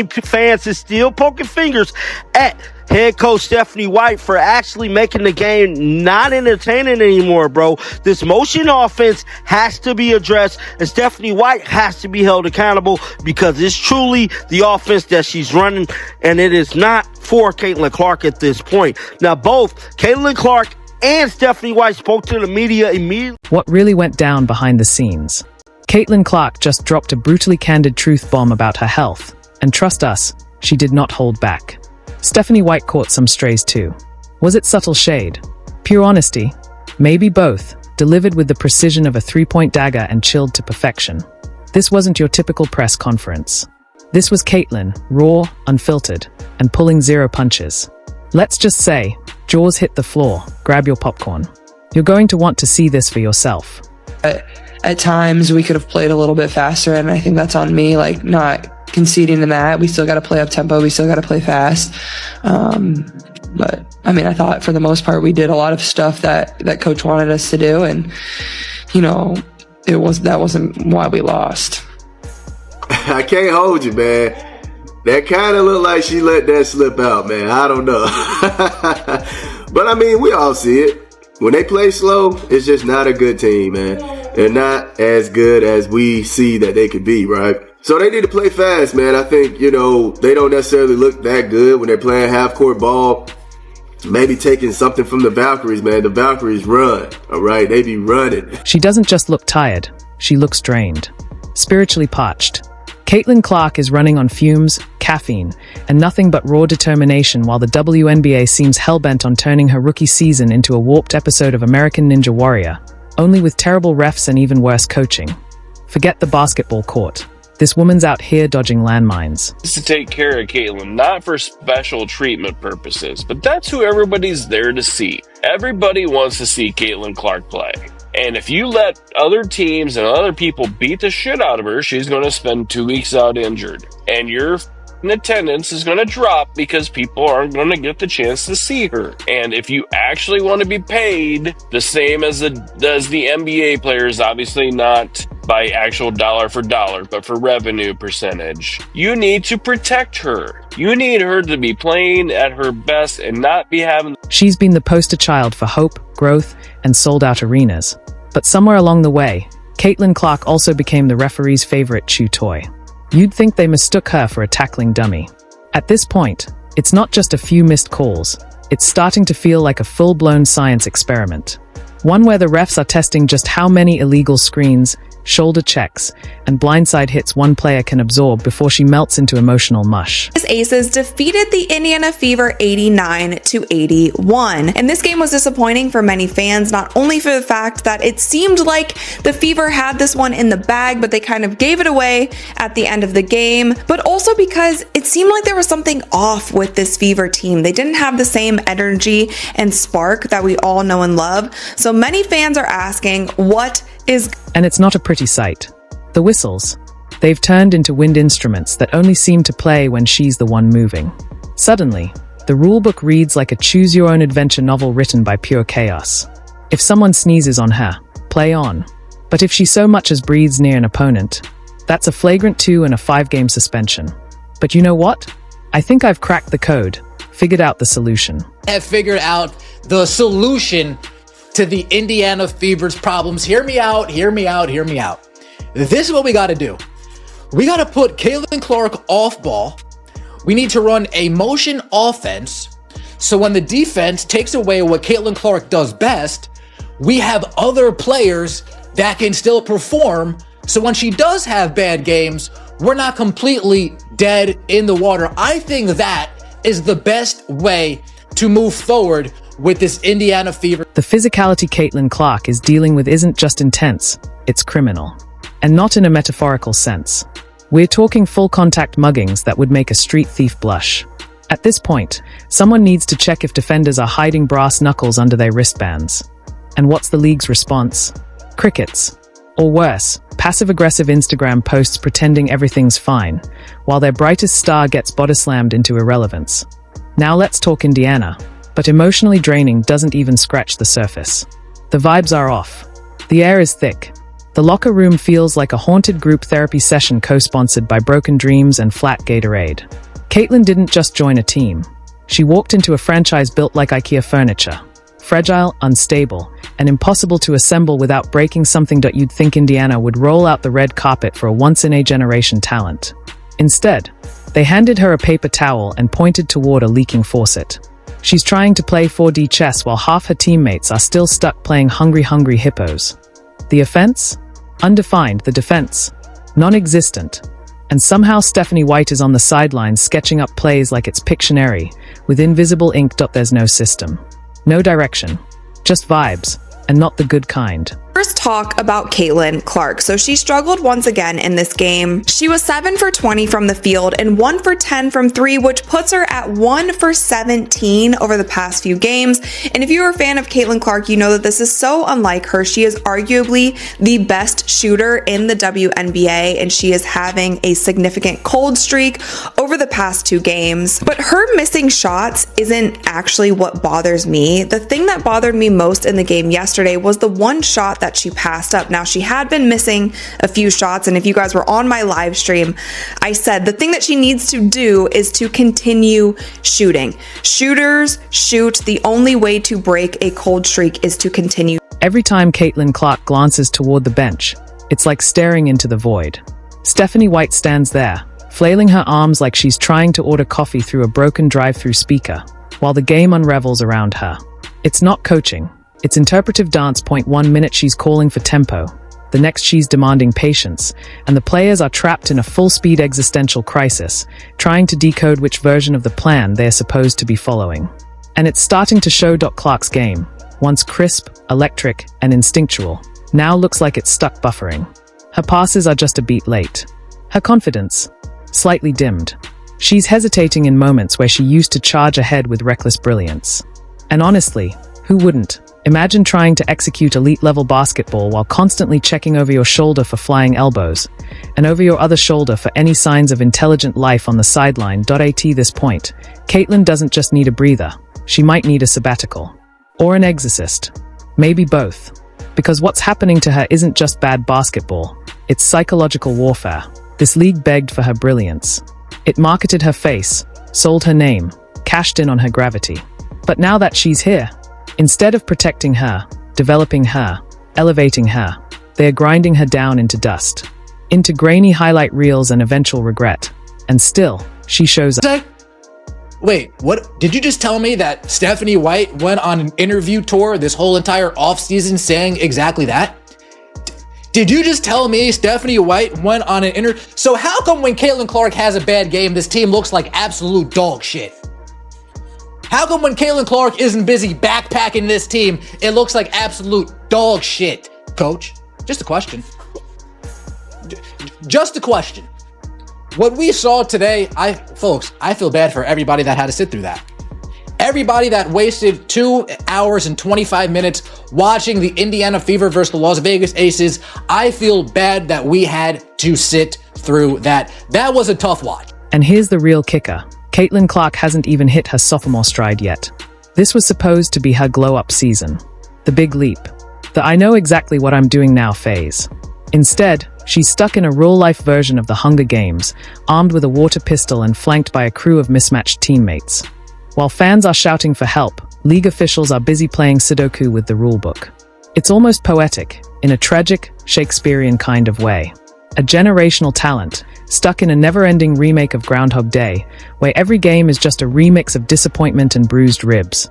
fans is still poking fingers at head coach Stephanie White for actually making the game not entertaining anymore, bro. This motion offense has to be addressed, and Stephanie White has to be held accountable because it's truly the offense that she's running, and it is not for Caitlin Clark at this point. Now, both Caitlin Clark and Stephanie White spoke to the media immediately. What really went down behind the scenes? Caitlin Clark just dropped a brutally candid truth bomb about her health. And trust us, she did not hold back. Stephanie White caught some strays too. Was it subtle shade? Pure honesty? Maybe both, delivered with the precision of a three-point dagger and chilled to perfection. This wasn't your typical press conference. This was Caitlin, raw, unfiltered, and pulling zero punches. Let's just say, jaws hit the floor, grab your popcorn. You're going to want to see this for yourself. At times, we could have played a little bit faster, and I think that's on me, not conceding in that. We still got to play up tempo. We still got to play fast. But I thought for the most part, we did a lot of stuff that coach wanted us to do. And, that wasn't why we lost. I can't hold you, man. That kind of looked like she let that slip out, man. I don't know. But we all see it. When they play slow, it's just not a good team, man. They're not as good as we see that they could be, right? So they need to play fast, man. I think, they don't necessarily look that good when they're playing half-court ball. Maybe taking something from the Valkyries, man. The Valkyries run, all right? They be running. She doesn't just look tired. She looks drained. Spiritually parched. Caitlin Clark is running on fumes, caffeine, and nothing but raw determination while the WNBA seems hellbent on turning her rookie season into a warped episode of American Ninja Warrior, only with terrible refs and even worse coaching. Forget the basketball court. This woman's out here dodging landmines. To take care of Caitlin, not for special treatment purposes, but that's who everybody's there to see. Everybody wants to see Caitlin Clark play. And if you let other teams and other people beat the shit out of her, she's going to spend 2 weeks out injured. And your attendance is going to drop because people aren't going to get the chance to see her. And if you actually want to be paid the same as the NBA players, obviously not by actual dollar for dollar, but for revenue percentage, you need to protect her. You need her to be playing at her best and not be having... She's been the poster child for hope, growth, and sold-out arenas. But somewhere along the way, Caitlin Clark also became the referee's favorite chew toy. You'd think they mistook her for a tackling dummy. At this point, it's not just a few missed calls. It's starting to feel like a full-blown science experiment. One where the refs are testing just how many illegal screens, shoulder checks, and blindside hits one player can absorb before she melts into emotional mush. Aces defeated the Indiana Fever 89-81. And this game was disappointing for many fans, not only for the fact that it seemed like the Fever had this one in the bag, but they kind of gave it away at the end of the game, but also because it seemed like there was something off with this Fever team. They didn't have the same energy and spark that we all know and love. So many fans are asking, what is... And it's not a pretty sight. The whistles. They've turned into wind instruments that only seem to play when she's the one moving. Suddenly, the rulebook reads like a choose-your-own-adventure novel written by pure chaos. If someone sneezes on her, play on. But if she so much as breathes near an opponent, that's a flagrant 2 and a 5-game suspension. But you know what? I think I've cracked the code, figured out the solution. Have figured out the solution to the Indiana Fever's problems. Hear me out, hear me out, hear me out. This is what we got to do. We got to put Caitlin Clark off ball. We need to run a motion offense. So when the defense takes away what Caitlin Clark does best, we have other players that can still perform. So when she does have bad games, we're not completely dead in the water. I think that is the best way to move forward with this Indiana Fever. The physicality Caitlin Clark is dealing with isn't just intense, it's criminal. And not in a metaphorical sense. We're talking full-contact muggings that would make a street thief blush. At this point, someone needs to check if defenders are hiding brass knuckles under their wristbands. And what's the league's response? Crickets. Or worse, passive-aggressive Instagram posts pretending everything's fine, while their brightest star gets body-slammed into irrelevance. Now let's talk Indiana. But emotionally draining doesn't even scratch the surface. The vibes are off. The air is thick. The locker room feels like a haunted group therapy session co-sponsored by Broken Dreams and Flat Gatorade. Caitlyn didn't just join a team. She walked into a franchise built like IKEA furniture. Fragile, unstable, and impossible to assemble without breaking something. You'd think Indiana would roll out the red carpet for a once-in-a-generation talent. Instead, they handed her a paper towel and pointed toward a leaking faucet. She's trying to play 4D chess while half her teammates are still stuck playing Hungry Hippos. The offense? Undefined. The defense? Non-existent. And somehow Stephanie White is on the sidelines sketching up plays like it's Pictionary, with invisible ink. There's no system. No direction. Just vibes, and not the good kind. First, talk about Caitlin Clark. So she struggled once again in this game. She was 7 for 20 from the field and 1 for 10 from 3, which puts her at 1 for 17 over the past few games. And if you're a fan of Caitlin Clark, you know that this is so unlike her. She is arguably the best shooter in the WNBA, and she is having a significant cold streak over the past 2 games. But her missing shots isn't actually what bothers me. The thing that bothered me most in the game yesterday was the one shot that she passed up. Now, she had been missing a few shots, and if you guys were on my live stream, I said the thing that she needs to do is to continue shooting. Shooters shoot. The only way to break a cold streak is to continue. Every time Caitlin Clark glances toward the bench, it's like staring into the void. Stephanie White stands there, flailing her arms like she's trying to order coffee through a broken drive-through speaker, while the game unravels around her. It's not coaching. It's interpretive dance. 1 minute she's calling for tempo, the next she's demanding patience, and the players are trapped in a full-speed existential crisis, trying to decode which version of the plan they're supposed to be following. And it's starting to show. Clark's game, once crisp, electric, and instinctual, now looks like it's stuck buffering. Her passes are just a beat late. Her confidence, slightly dimmed. She's hesitating in moments where she used to charge ahead with reckless brilliance. And honestly, who wouldn't? Imagine trying to execute elite-level basketball while constantly checking over your shoulder for flying elbows, and over your other shoulder for any signs of intelligent life on the sideline. At this point, Caitlin doesn't just need a breather. She might need a sabbatical. Or an exorcist. Maybe both. Because what's happening to her isn't just bad basketball. It's psychological warfare. This league begged for her brilliance. It marketed her face, sold her name, cashed in on her gravity. But now that she's here, instead of protecting her, developing her, elevating her, they are grinding her down into dust, into grainy highlight reels and eventual regret. And still, she shows up. Wait, what? Did you just tell me that Stephanie White went on an interview tour this whole entire offseason saying exactly that? Did you just tell me Stephanie White went on an interview? So how come when Caitlin Clark has a bad game, this team looks like absolute dog shit? How come when Caitlin Clark isn't busy backpacking this team, it looks like absolute dog shit, coach? Just a question. Just a question. What we saw today, folks, I feel bad for everybody that had to sit through that. Everybody that wasted 2 hours and 25 minutes watching the Indiana Fever versus the Las Vegas Aces. I feel bad that we had to sit through that. That was a tough watch. And here's the real kicker. Caitlin Clark hasn't even hit her sophomore stride yet. This was supposed to be her glow-up season. The big leap. The I know exactly what I'm doing now phase. Instead, she's stuck in a real-life version of the Hunger Games, armed with a water pistol and flanked by a crew of mismatched teammates. While fans are shouting for help, league officials are busy playing Sudoku with the rulebook. It's almost poetic, in a tragic, Shakespearean kind of way. A generational talent, stuck in a never-ending remake of Groundhog Day, where every game is just a remix of disappointment and bruised ribs.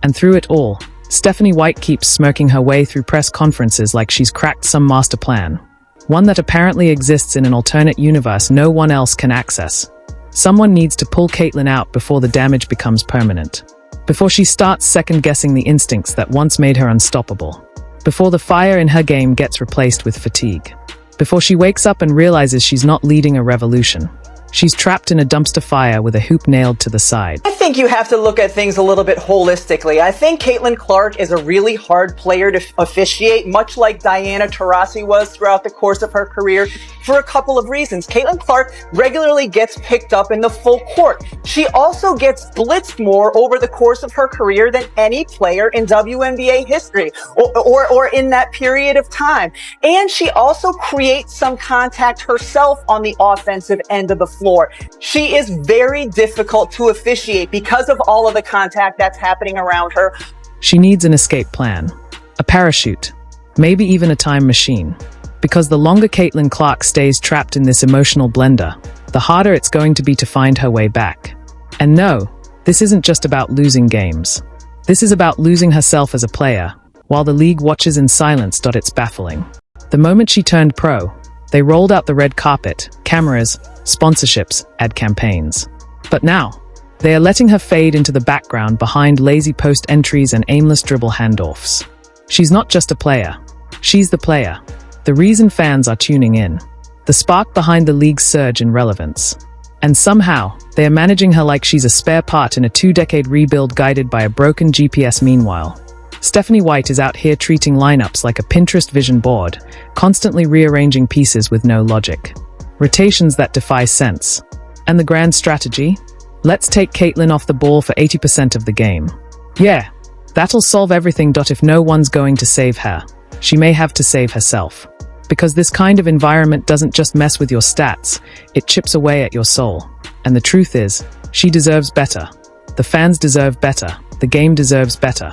And through it all, Stephanie White keeps smirking her way through press conferences like she's cracked some master plan. One that apparently exists in an alternate universe no one else can access. Someone needs to pull Caitlin out before the damage becomes permanent. Before she starts second-guessing the instincts that once made her unstoppable. Before the fire in her game gets replaced with fatigue. Before she wakes up and realizes she's not leading a revolution. She's trapped in a dumpster fire with a hoop nailed to the side. I think you have to look at things a little bit holistically. I think Caitlin Clark is a really hard player to officiate, much like Diana Taurasi was throughout the course of her career, for a couple of reasons. Caitlin Clark regularly gets picked up in the full court. She also gets blitzed more over the course of her career than any player in WNBA history or in that period of time. And she also creates some contact herself on the offensive end of the floor. She is very difficult to officiate because of all of the contact that's happening around her. She needs an escape plan, a parachute, maybe even a time machine. Because the longer Caitlin Clark stays trapped in this emotional blender, the harder it's going to be to find her way back. And no, this isn't just about losing games. This is about losing herself as a player, while the league watches in silence. It's baffling. The moment she turned pro, they rolled out the red carpet, cameras, sponsorships, ad campaigns. But now, they are letting her fade into the background behind lazy post entries and aimless dribble handoffs. She's not just a player. She's the player. The reason fans are tuning in. The spark behind the league's surge in relevance. And somehow, they are managing her like she's a spare part in a 2-decade rebuild guided by a broken GPS. Meanwhile, Stephanie White is out here treating lineups like a Pinterest vision board, constantly rearranging pieces with no logic. Rotations that defy sense. And the grand strategy? Let's take Caitlin off the ball for 80% of the game. Yeah, that'll solve everything. If no one's going to save her, she may have to save herself. Because this kind of environment doesn't just mess with your stats, it chips away at your soul. And the truth is, she deserves better. The fans deserve better. The game deserves better.